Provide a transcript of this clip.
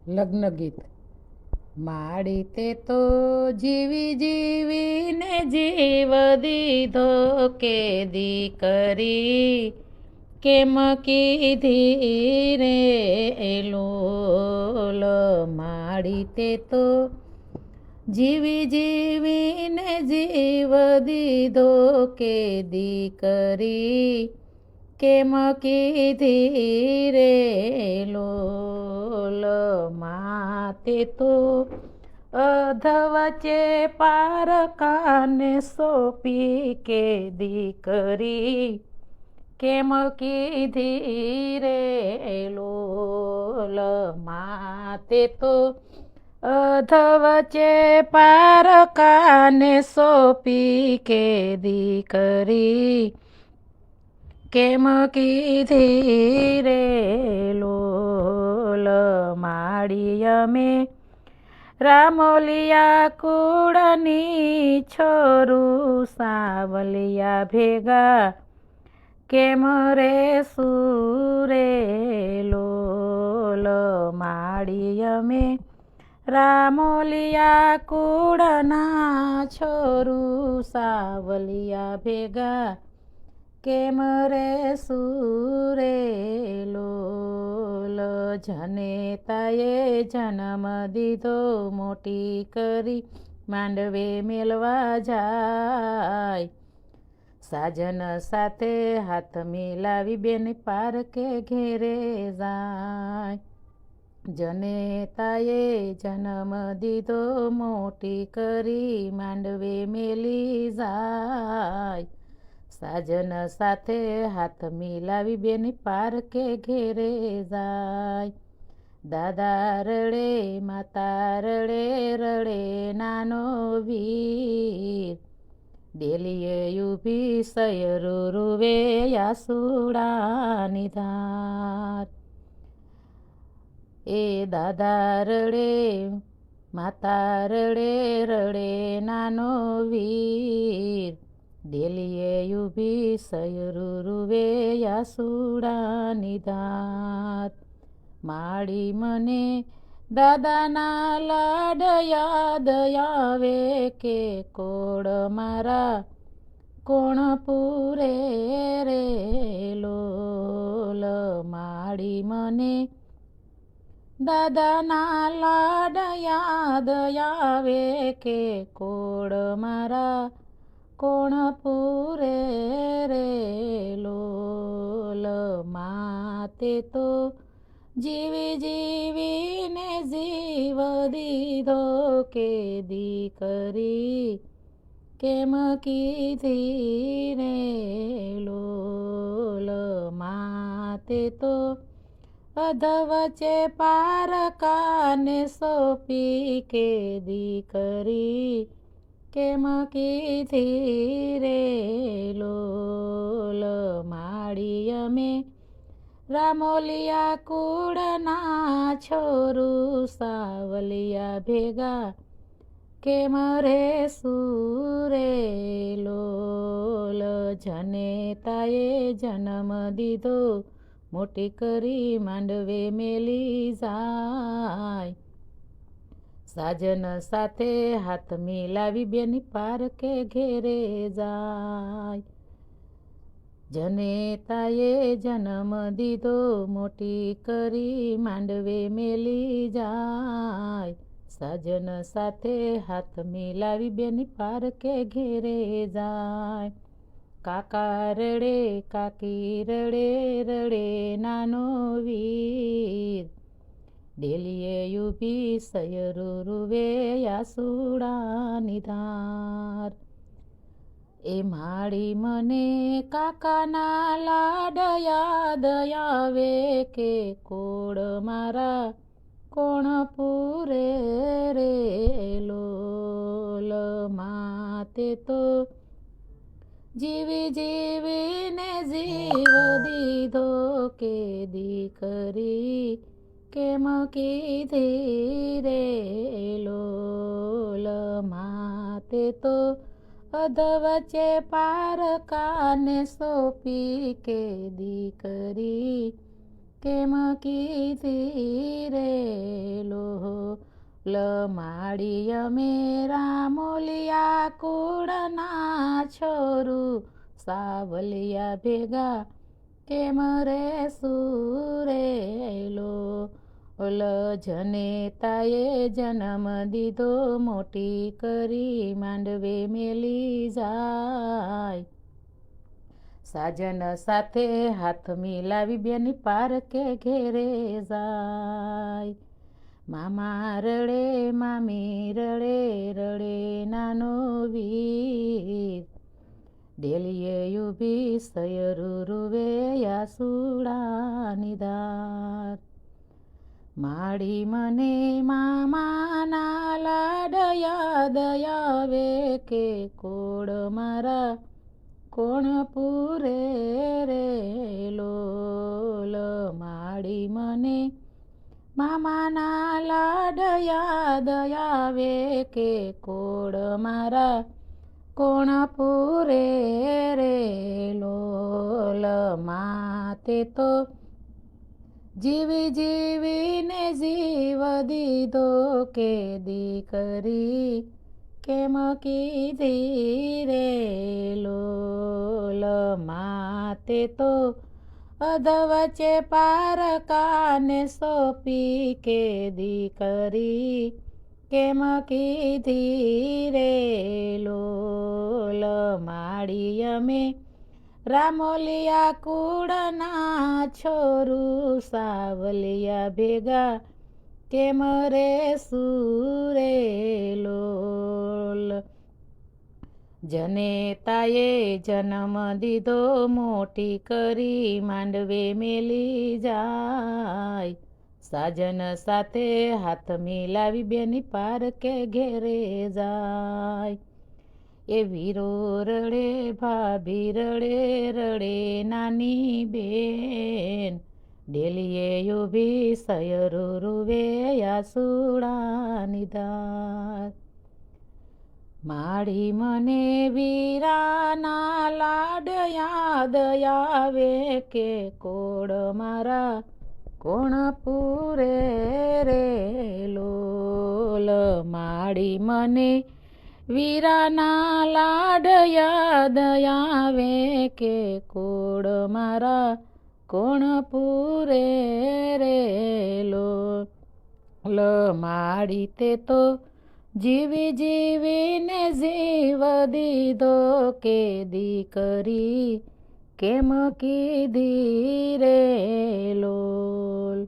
લગ્ન ગીત. માડી તે તો જીવી જીવીને જીવ દીધો કે દીકરી કેમ કીધી રે લોલ. માડી તે તો જીવી જીવીને જીવ દીધો કે દીકરી કેમ કીધી રે લોલ. માતે તો અધવચે પારકાને સોંપી કે દીકરી કેમ કીધી રે લોલ. માતે તો અધવચે પારકાને સોંપી કે દીકરી કેમ કીધી રે લોલ. માડી અમે રામોલિયા કુળની છોરું સાવલિયા ભેગા કેમ રે સુરે લોલ. માડી અમે રામોલિયા કુળના છોરું સાવલિયા ભેગા કેમ રે સુરે લોલ. જનેતાએ જન્મ દીધો મોટી કરી માંડવે મેલવા જાય. સાજન સાથે હાથ મિલાવી બેન પારકે ઘેરે જાય. જનેતાએ જન્મ દીધો મોટી કરી માંડવે મેલી જાય. સાજન સાથે હાથ મિલાવી બેન પારકે ઘેરે જાય. દાદા રડે માતા રડે રડે નાનો વીર ડેલીએ ઊભી સયરુ રૂવે આસુડાની ધાર. એ દાદા રડે માતા રડે રડે નાનો વીર ડેલીએ ઊભી સયરુ રૂવે આસુડાની ધાર. માડી મને દાદાના લાડ યાદ આવે કે કોડ મારા કોણ પૂરે રે લોલ. માડી મને દાદાના લાડ યાદ આવે કે કોડ મારા કોણ પૂરે રે લોલ. માતે તો જીવી જીવીને જીવ દીધો કે દીકરી કેમ કીધી રે લોલ. માતે તો અધવચે પારકાને સોંપી કે દીકરી કેમ કીધી રે લોલ. માડી અમે રામોલિયા કુળના છોરું સાવલિયા ભેગા કેમ રે સુરે લોલ. જનેતાએ જન્મ દીધો મોટી કરી માંડવે મેલી જાય. સાજન સાથે હાથ મિલાવી બેન પારકે ઘેરે જાય. જનેતાએ જન્મ દીધો મોટી કરી માંડવે મેલી જાય. સાજન સાથે હાથ મિલાવી બેન પારકે ઘેરે જાય. કાકા રડે કાકી રડે રડે નાનો વીર ડેલીએ ઊભી સયરુ રૂવે આસુડાની ધાર. એ માડી મને કાકાના લાડ યાદ આવે કે કોડ મારા કોણ પૂરે રે લોલ. માતે તો જીવી જીવીને જીવ દીધો કે દીકરી કેમ કીધી રે લોલ. માતે તો અધવચે પારકાને સોંપી કે દીકરી કેમ કીધી રે લો. લમાડી અમે રામોલિયા કુળના છોરું સાવલિયા ભેગા કેમ રે સુરેલો ઓલ જનેતાએ જન્મ દીધો મોટી કરી માંડવે મેલી જાય સાજન સાથે હાથ મિલાવી બેની પારકે ઘેરે જાય મામા રડે મામી રડે રડે નાનો વીર ડેલીએ ઊભી સયરું રૂવે યાસુડાની ધાર માડી મને મામાના લાડ યાદ આવે કે કોડ મારા કોણ પૂરે રે લોલ માડી મને મામાના લાડ યાદ આવે કે કોડ મારા કોણ પૂરે રે લોલ માતે તો જીવી જીવીને જીવ દીધો કે દીકરી કેમ કીધી રે લોલ માતે તો અધવચે પારકાને સોંપી કે દીકરી કેમ કીધી રે લોલ માડી અમે રામોલિયા કુળના છોરું સાવલિયા ભેગા કેમ રે સુરે લોલ જનેતાએ જન્મ દીધો મોટી કરી માંડવે મેલી જાય સાજન સાથે હાથ મિલાવી બેની પારકે ઘેરે જાય એ વીરો રડે ભાભી રડે રડે નાની બેન ડેલીએ ઊભી સયરું રૂવે યાસુડાની ધાર માડી મને વીરાના લાડ યાદ આવે કે કોડ મારા કોણ પૂરે રે લોલ માડી મને વીરાના લાડ યાદ આવે કે કોડ મારા કોણ પૂરે રે લોલ માડી તે તો જીવી જીવીને જીવ દીધો કે દીકરી કેમ કીધી રે લોલ